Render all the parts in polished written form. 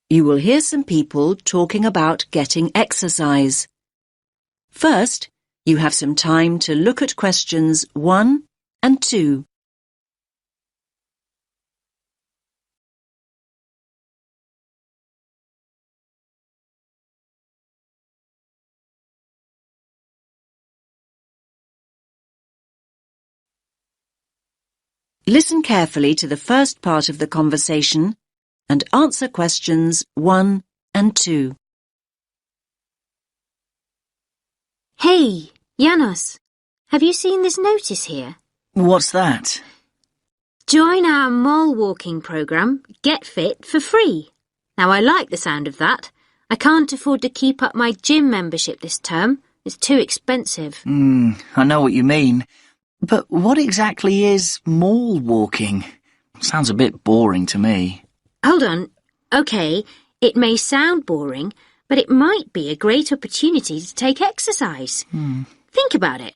You will hear some people talking about getting exercise. First, you have some time to look at questions 1 and 2. Listen carefully to the first part of the conversation and answer questions 1 and 2. Hey, Janos, have you seen this notice here? What's that? Join our mole walking program, Get Fit, for free. Now, I like the sound of that. I can't afford to keep up my gym membership this term. It's too expensive. I know what you mean. But what exactly is mole walking? Sounds a bit boring to me. Hold on. OK, it may sound boring, but it might be a great opportunity to take exercise. Think about it.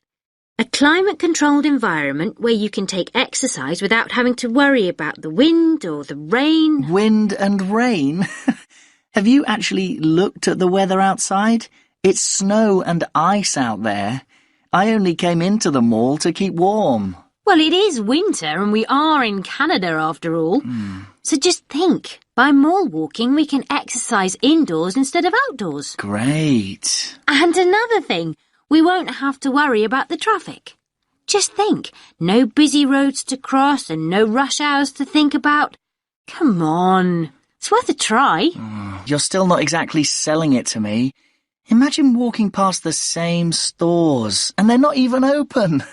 A climate-controlled environment where you can take exercise without having to worry about the wind or the rain. Wind and rain? Have you actually looked at the weather outside? It's snow and ice out there. I only came into the mall to keep warm. Well, it is winter and we are in Canada after all. So just think, by mall walking we can exercise indoors instead of outdoors. Great. And another thing, we won't have to worry about the traffic. Just think, no busy roads to cross and no rush hours to think about. Come on, it's worth a try. You're still not exactly selling it to me. Imagine walking past the same stores, and they're not even open.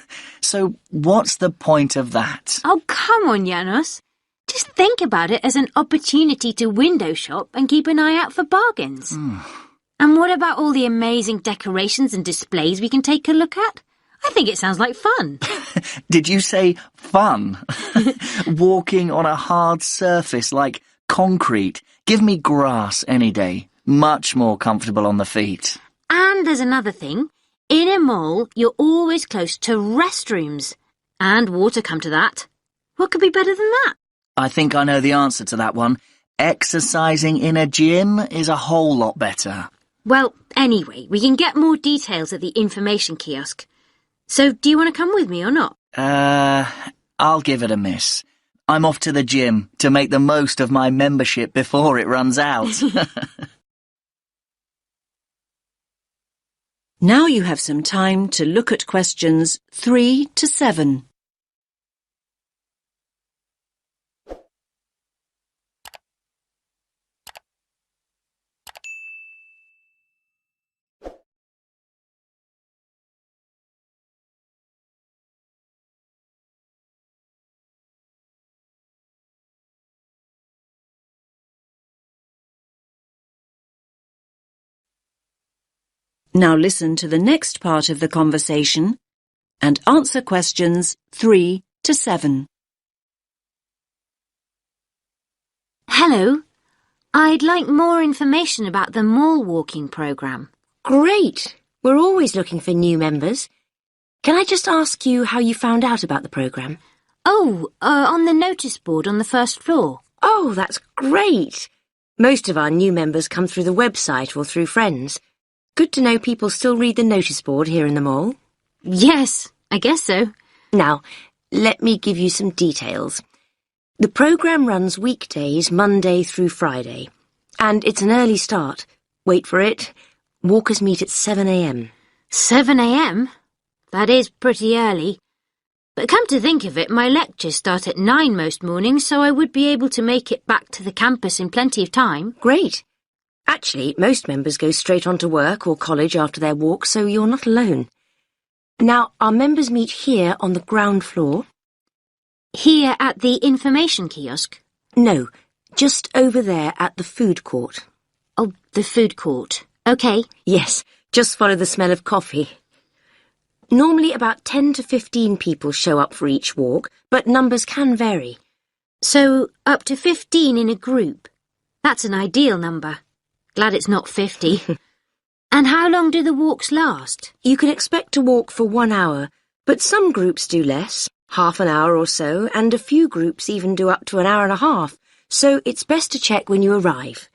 So what's the point of that? Oh, come on, Janos. Just think about it as an opportunity to window shop and keep an eye out for bargains. And what about all the amazing decorations and displays we can take a look at? I think it sounds like fun. Did you say fun? Walking on a hard surface like concrete. Give me grass any day. Much more comfortable on the feet. And there's another thing. In a mall, you're always close to restrooms. And water, come to that. What could be better than that? I think I know the answer to that one. Exercising in a gym is a whole lot better. Well, anyway, we can get more details at the information kiosk. So, do you want to come with me or not? I'll give it a miss. I'm off to the gym to make the most of my membership before it runs out. Now you have some time to look at questions 3 to 7. Now listen to the next part of the conversation and answer questions 3 to 7. Hello. I'd like more information about the mall walking program. Great. We're always looking for new members. Can I just ask you how you found out about the program? On the notice board on the first floor. Oh, that's great. Most of our new members come through the website or through friends. Good to know people still read the notice board here in the mall. Yes, I guess so. Now, let me give you some details. The programme runs weekdays, Monday through Friday. And it's an early start. Wait for it. Walkers meet at 7 a.m. 7 a.m? That is pretty early. But come to think of it, my lectures start at 9 most mornings, so I would be able to make it back to the campus in plenty of time. Great. Actually, most members go straight on to work or college after their walk, so you're not alone. Now, our members meet here on the ground floor. Here at the information kiosk? No, just over there at the food court. Oh, the food court. OK. Yes, just follow the smell of coffee. Normally about 10 to 15 people show up for each walk, but numbers can vary. So, up to 15 in a group. That's an ideal number. Glad it's not 50. And how long do the walks last? You can expect to walk for 1 hour, but some groups do less, half an hour or so, and a few groups even do up to an hour and a half, so it's best to check when you arrive.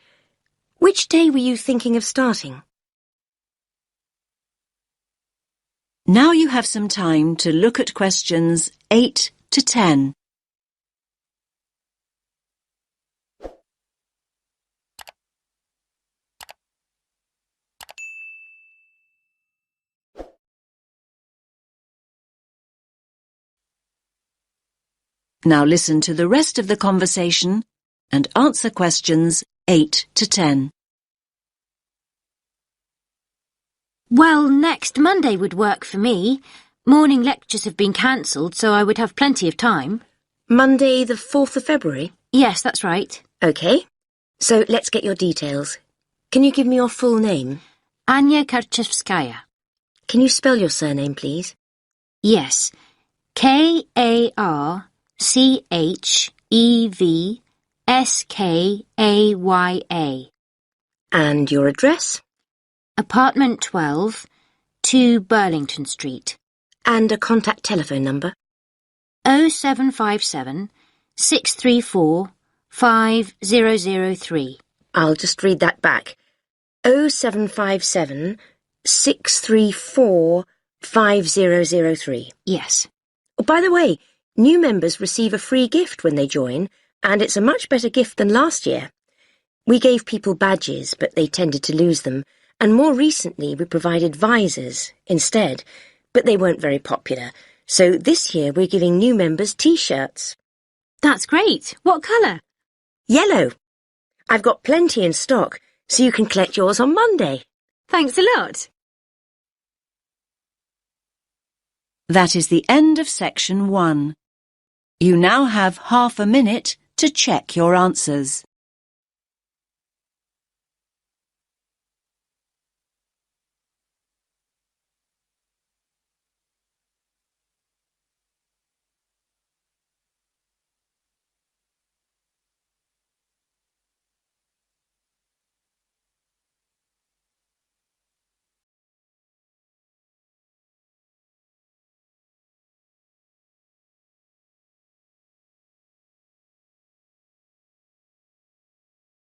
Which day were you thinking of starting? Now you have some time to look at questions 8 to 10. Now listen to the rest of the conversation and answer questions 8 to 10. Well, next Monday would work for me. Morning lectures have been cancelled, so I would have plenty of time. Monday the 4th of February? Yes, that's right. OK. So let's get your details. Can you give me your full name? Anya Karchevskaya. Can you spell your surname, please? Yes. Karchevskaya. And your address? Apartment 12, 2 Burlington Street. And a contact telephone number? 0757 634 5003. I'll just read that back. 0757 634 5003. Yes. Oh, by the way, new members receive a free gift when they join, and it's a much better gift than last year. We gave people badges, but they tended to lose them, and more recently we provided visors instead, but they weren't very popular. So this year we're giving new members T-shirts. That's great. What colour? Yellow. I've got plenty in stock, so you can collect yours on Monday. Thanks a lot. That is the end of section 1. You now have half a minute to check your answers.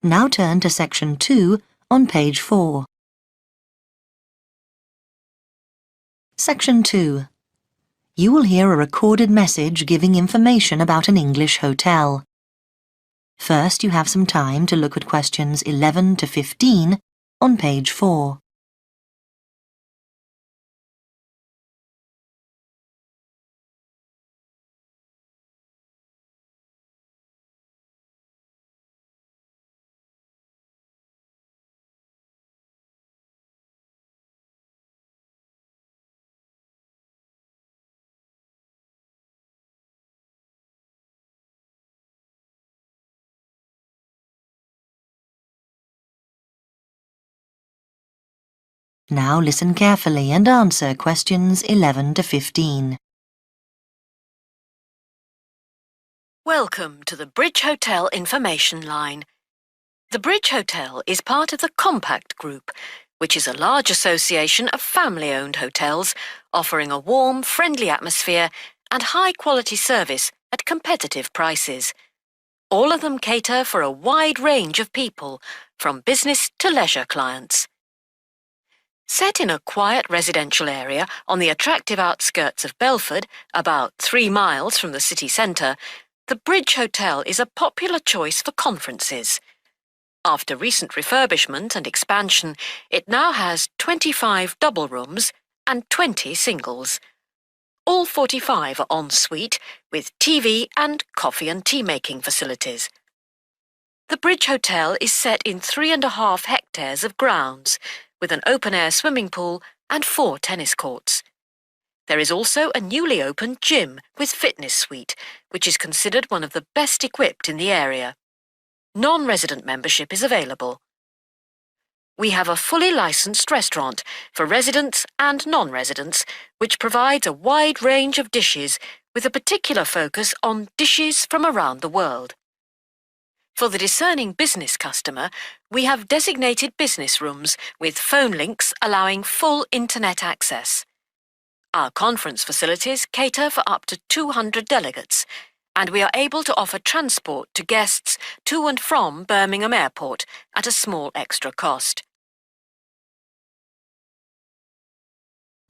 Now turn to section 2 on page 4. Section 2. You will hear a recorded message giving information about an English hotel. First, you have some time to look at questions 11 to 15 on page 4. Now listen carefully and answer questions 11 to 15. Welcome to the Bridge Hotel Information Line. The Bridge Hotel is part of the Compact Group, which is a large association of family-owned hotels offering a warm, friendly atmosphere and high-quality service at competitive prices. All of them cater for a wide range of people, from business to leisure clients. Set in a quiet residential area on the attractive outskirts of Belford, about 3 miles from the city centre, the Bridge Hotel is a popular choice for conferences. After recent refurbishment and expansion, it now has 25 double rooms and 20 singles. All 45 are en suite, with TV and coffee and tea-making facilities. The Bridge Hotel is set in 3.5 hectares of grounds, with an open-air swimming pool and 4 tennis courts. There is also a newly opened gym with fitness suite, which is considered one of the best equipped in the area. Non-resident membership is available. We have a fully licensed restaurant for residents and non-residents, which provides a wide range of dishes with a particular focus on dishes from around the world. For the discerning business customer, we have designated business rooms with phone links allowing full internet access. Our conference facilities cater for up to 200 delegates, and we are able to offer transport to guests to and from Birmingham Airport at a small extra cost.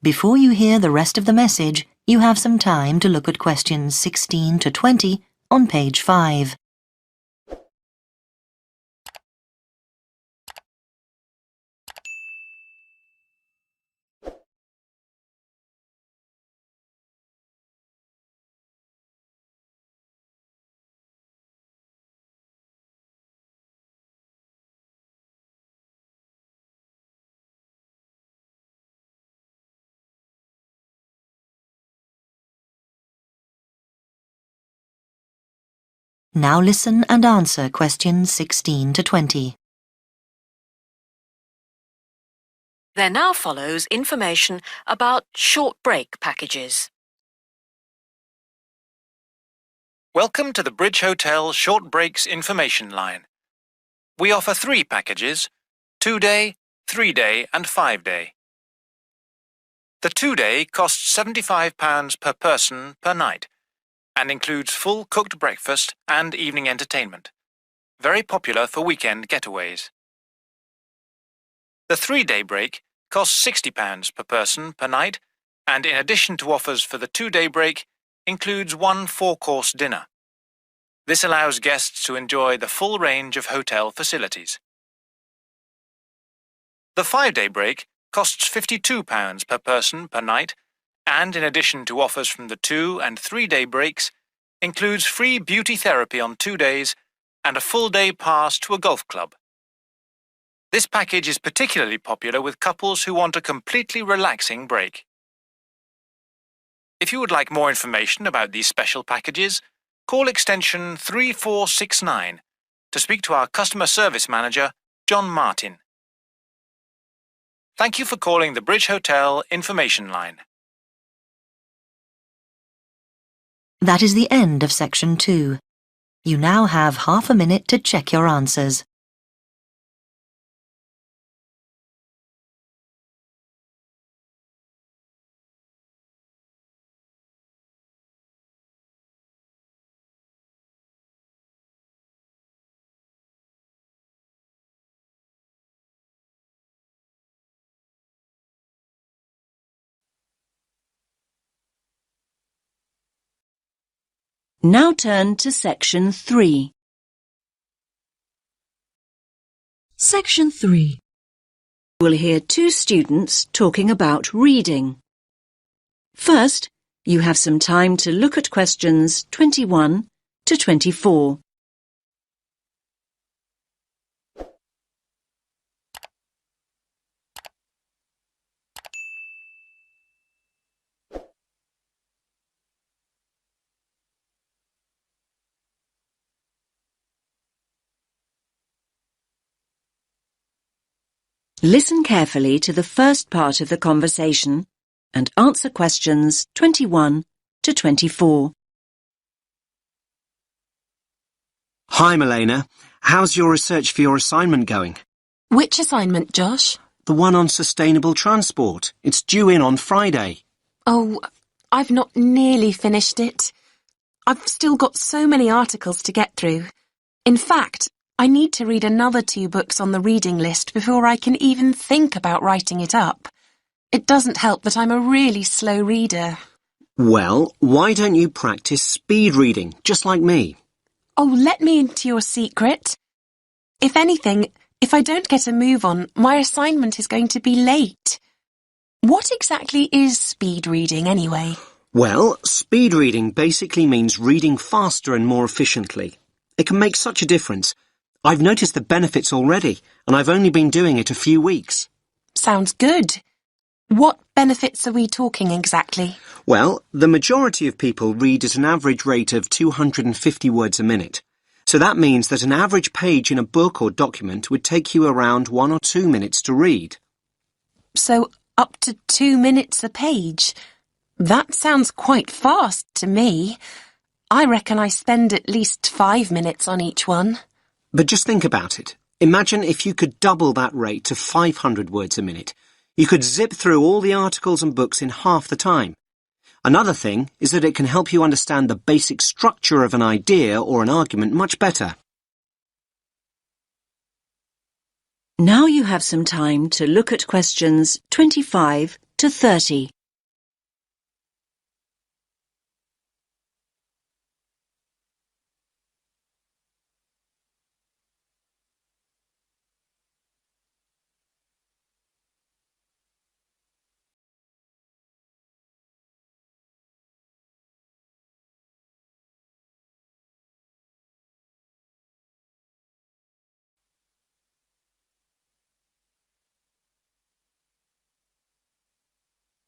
Before you hear the rest of the message, you have some time to look at questions 16 to 20 on page 5. Now listen and answer questions 16 to 20. There now follows information about short break packages. Welcome to the Bridge Hotel Short Breaks Information Line. We offer 3 packages: 2-day, 3-day and 5-day. The 2-day costs £75 per person per night and includes full cooked breakfast and evening entertainment. Very popular for weekend getaways. The 3-day break costs £60 per person per night and in addition to offers for the 2-day break includes 1 4-course dinner. This allows guests to enjoy the full range of hotel facilities. The 5-day break costs £52 per person per night and in addition to offers from the 2- and 3-day breaks includes free beauty therapy on 2 days and a full-day pass to a golf club. This package is particularly popular with couples who want a completely relaxing break. If you would like more information about these special packages, call extension 3469 to speak to our customer service manager, John Martin. Thank you for calling the Bridge Hotel Information Line. That is the end of section 2. You now have half a minute to check your answers. Now turn to section 3. Section 3. We'll hear 2 students talking about reading. First, you have some time to look at questions 21 to 24. Listen carefully to the first part of the conversation and answer questions 21 to 24. Hi, Milena. How's your research for your assignment going? Which assignment, Josh? The one on sustainable transport. It's due in on Friday. Oh, I've not nearly finished it. I've still got so many articles to get through. In fact, I need to read another 2 books on the reading list before I can even think about writing it up. It doesn't help that I'm a really slow reader. Well, why don't you practice speed reading, just like me? Oh, let me into your secret. If anything, if I don't get a move on, my assignment is going to be late. What exactly is speed reading, anyway? Well, speed reading basically means reading faster and more efficiently. It can make such a difference. I've noticed the benefits already, and I've only been doing it a few weeks. Sounds good. What benefits are we talking exactly? Well, the majority of people read at an average rate of 250 words a minute. So that means that an average page in a book or document would take you around 1 or 2 minutes to read. So up to 2 minutes a page? That sounds quite fast to me. I reckon I spend at least 5 minutes on each one. But just think about it. Imagine if you could double that rate to 500 words a minute. You could zip through all the articles and books in half the time. Another thing is that it can help you understand the basic structure of an idea or an argument much better. Now you have some time to look at questions 25 to 30.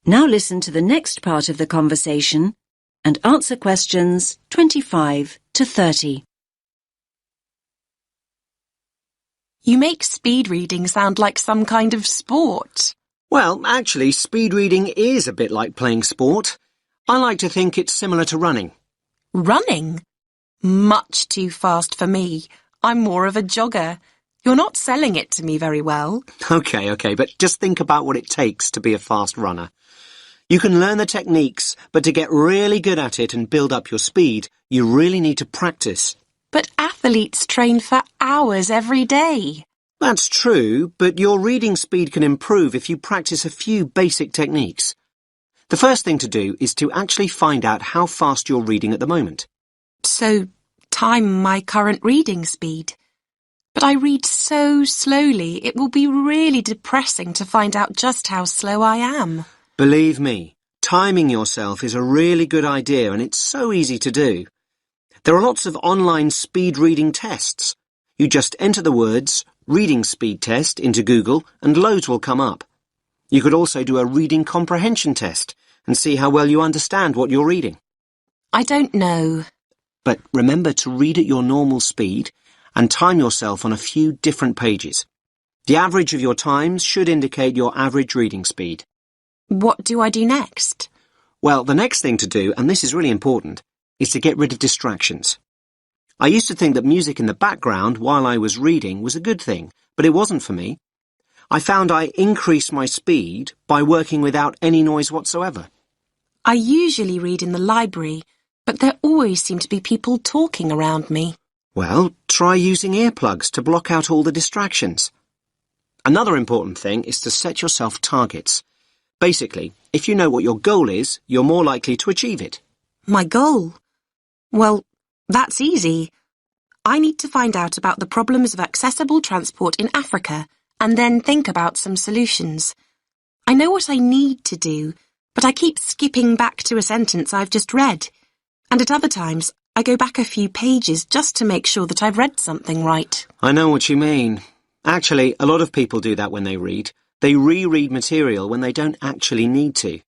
Now listen to the next part of the conversation and answer questions 25 to 30. You make speed reading sound like some kind of sport. Well, actually, speed reading is a bit like playing sport. I like to think it's similar to running. Running? Much too fast for me. I'm more of a jogger. You're not selling it to me very well. Okay, but just think about what it takes to be a fast runner. You can learn the techniques, but to get really good at it and build up your speed, you really need to practice. But athletes train for hours every day. That's true, but your reading speed can improve if you practice a few basic techniques. The first thing to do is to actually find out how fast you're reading at the moment. So, time my current reading speed. But I read so slowly, it will be really depressing to find out just how slow I am. Believe me, timing yourself is a really good idea and it's so easy to do. There are lots of online speed reading tests. You just enter the words reading speed test into Google and loads will come up. You could also do a reading comprehension test and see how well you understand what you're reading. I don't know. But remember to read at your normal speed and time yourself on a few different pages. The average of your times should indicate your average reading speed. What do I do next? Well, the next thing to do, and this is really important, is to get rid of distractions. I used to think that music in the background while I was reading was a good thing, but it wasn't for me. I found I increased my speed by working without any noise whatsoever. I usually read in the library, but there always seem to be people talking around me. Well, try using earplugs to block out all the distractions. Another important thing is to set yourself targets. Basically, if you know what your goal is, you're more likely to achieve it. My goal? Well, that's easy. I need to find out about the problems of accessible transport in Africa and then think about some solutions. I know what I need to do, but I keep skipping back to a sentence I've just read. And at other times, I go back a few pages just to make sure that I've read something right. I know what you mean. Actually, a lot of people do that when they read. They reread material when they don't actually need to.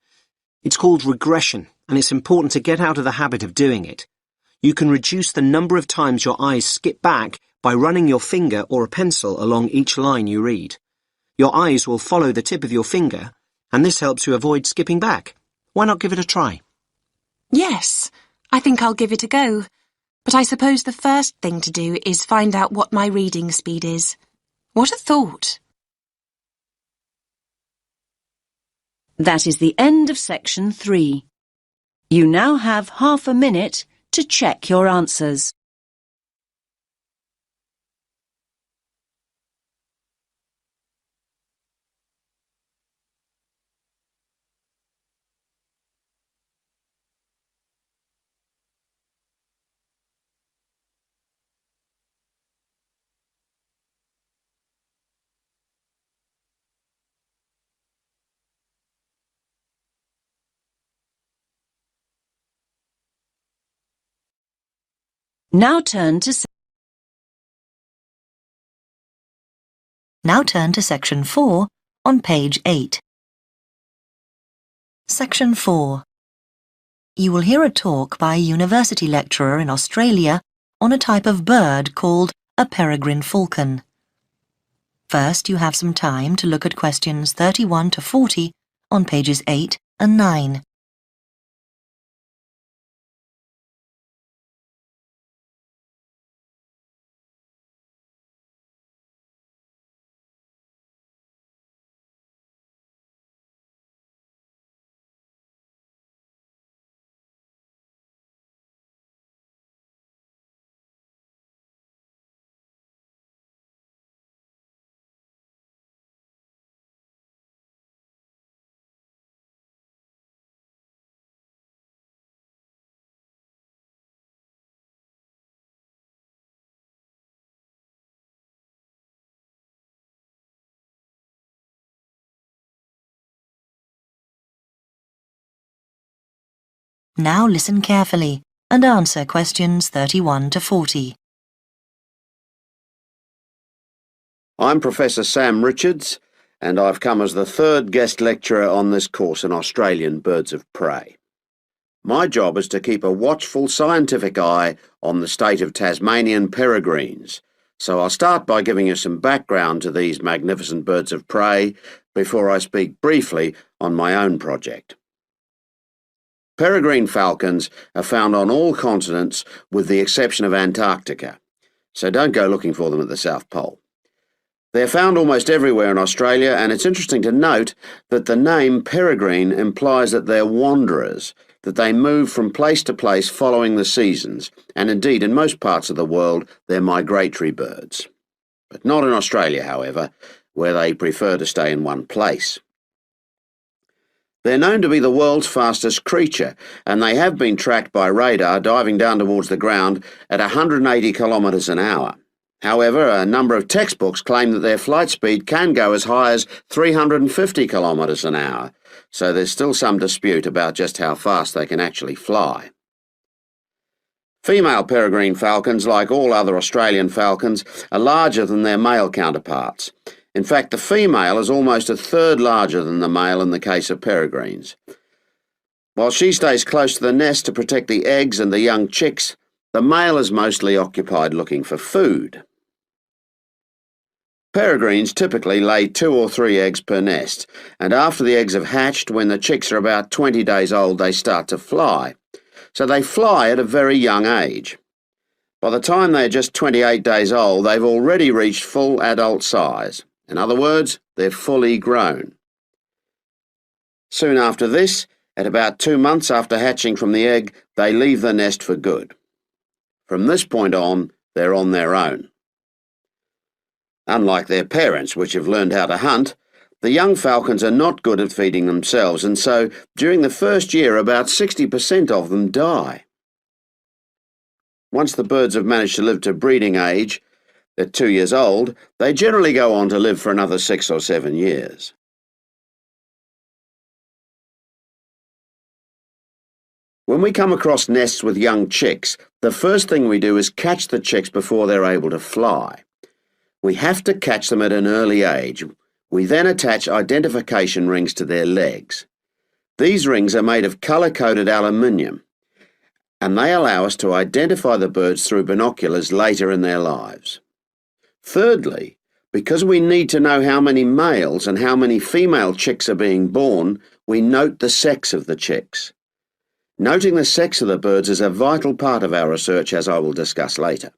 It's called regression, and it's important to get out of the habit of doing it. You can reduce the number of times your eyes skip back by running your finger or a pencil along each line you read. Your eyes will follow the tip of your finger, and this helps you avoid skipping back. Why not give it a try? Yes, I think I'll give it a go. But I suppose the first thing to do is find out what my reading speed is. What a thought! That is the end of section 3. You now have half a minute to check your answers. Now turn to Section 4 on page 8. Section 4. You will hear a talk by a university lecturer in Australia on a type of bird called a peregrine falcon. First, you have some time to look at questions 31 to 40 on pages 8 and 9. Now listen carefully and answer questions 31 to 40. I'm Professor Sam Richards, and I've come as the third guest lecturer on this course in Australian birds of prey. My job is to keep a watchful scientific eye on the state of Tasmanian peregrines, so I'll start by giving you some background to these magnificent birds of prey before I speak briefly on my own project. Peregrine falcons are found on all continents with the exception of Antarctica, so don't go looking for them at the South Pole. They're found almost everywhere in Australia, and it's interesting to note that the name peregrine implies that they're wanderers, that they move from place to place following the seasons, and indeed in most parts of the world they're migratory birds. But not in Australia, however, where they prefer to stay in one place. They're known to be the world's fastest creature, and they have been tracked by radar diving down towards the ground at 180 kilometres an hour. However, a number of textbooks claim that their flight speed can go as high as 350 kilometres an hour, so there's still some dispute about just how fast they can actually fly. Female peregrine falcons, like all other Australian falcons, are larger than their male counterparts. In fact, the female is almost a third larger than the male in the case of peregrines. While she stays close to the nest to protect the eggs and the young chicks, the male is mostly occupied looking for food. Peregrines typically lay 2 or 3 eggs per nest, and after the eggs have hatched, when the chicks are about 20 days old, they start to fly. So they fly at a very young age. By the time they're just 28 days old, they've already reached full adult size. In other words, they're fully grown. Soon after this, at about 2 months after hatching from the egg, they leave the nest for good. From this point on, they're on their own. Unlike their parents, which have learned how to hunt, the young falcons are not good at feeding themselves, and so during the first year about 60% of them die. Once the birds have managed to live to breeding age, at 2 years old, they generally go on to live for another 6 or 7 years. When we come across nests with young chicks, the first thing we do is catch the chicks before they're able to fly. We have to catch them at an early age. We then attach identification rings to their legs. These rings are made of colour-coded aluminium, and they allow us to identify the birds through binoculars later in their lives. Thirdly, because we need to know how many males and how many female chicks are being born, we note the sex of the chicks. Noting the sex of the birds is a vital part of our research, as I will discuss later.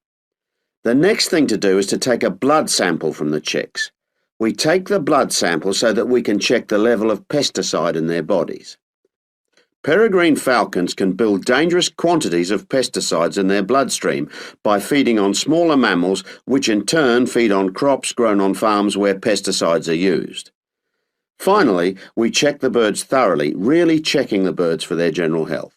The next thing to do is to take a blood sample from the chicks. We take the blood sample so that we can check the level of pesticide in their bodies. Peregrine falcons can build dangerous quantities of pesticides in their bloodstream by feeding on smaller mammals, which in turn feed on crops grown on farms where pesticides are used. Finally, we check the birds thoroughly, really checking the birds for their general health.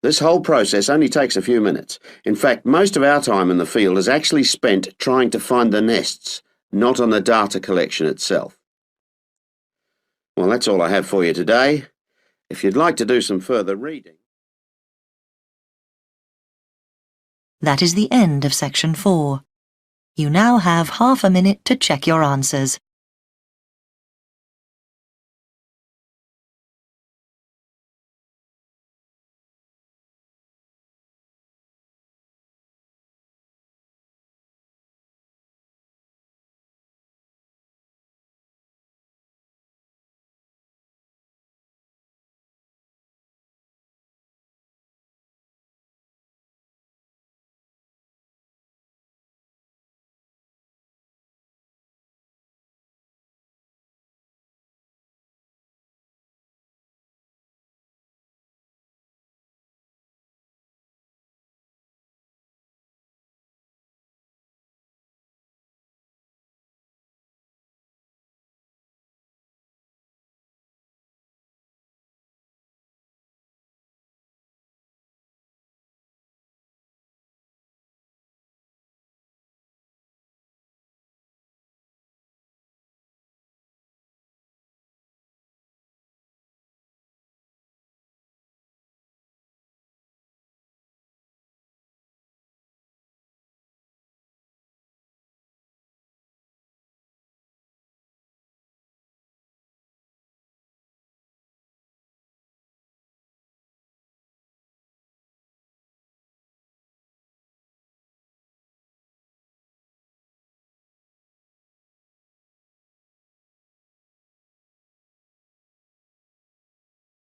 This whole process only takes a few minutes. In fact, most of our time in the field is actually spent trying to find the nests, not on the data collection itself. Well, that's all I have for you today. If you'd like to do some further reading... That is the end of section 4. You now have half a minute to check your answers.